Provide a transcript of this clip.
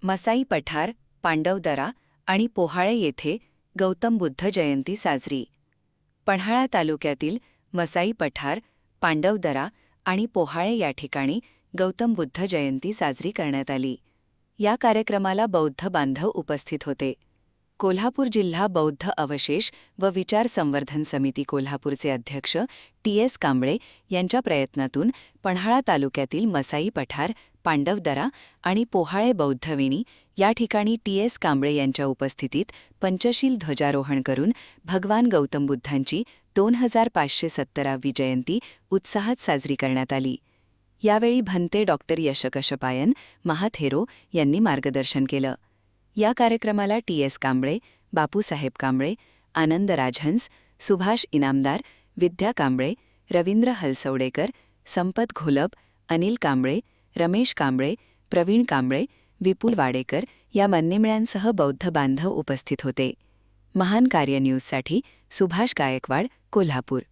मसाई पठार, पांडवदरा आणि पोहाळे येथे गौतम बुद्ध जयंती साजरी. पन्हाळा तालुक्यातील मसाई पठार, पांडवदरा आणि पोहाळे या ठिकाणी गौतम बुद्ध जयंती साजरी करण्यात आली. या कार्यक्रमाला बौद्ध बांधव उपस्थित होते. कोल्हापूर जिल्हा बौद्ध अवशेष व विचार संवर्धन समिती कोल्हापूरचे अध्यक्ष टी.एस. कांबळे यांच्या प्रयत्नातून पन्हाळा तालुक्यातील मसाई पठार, पांडवदरा आणि पोहाळे बौद्धविनी या ठिकाणी टी.एस. कांबळे यांच्या उपस्थितीत पंचशील ध्वजारोहण करून भगवान गौतम बुद्धांची 2570वी जयंती उत्साहात साजरी करण्यात आली. यावेळी भंते डॉक्टर यशकशपायन महाथेरो यांनी मार्गदर्शन केलं. या कार्यक्रमाला टी.एस. कांबळे, बापूसाहेब कांबळे, आनंद राजहंस, सुभाष इनामदार, विद्या कांबळे, रवींद्र हलसवडेकर, संपत घोलप, अनिल कांबळे, रमेश कांबळे, प्रवीण कांबळे, विपुल वाडेकर या मान्यवरांसह बौद्ध बांधव उपस्थित होते. महान कार्य न्यूजसाठी सुभाष गायकवाड, कोल्हापूर.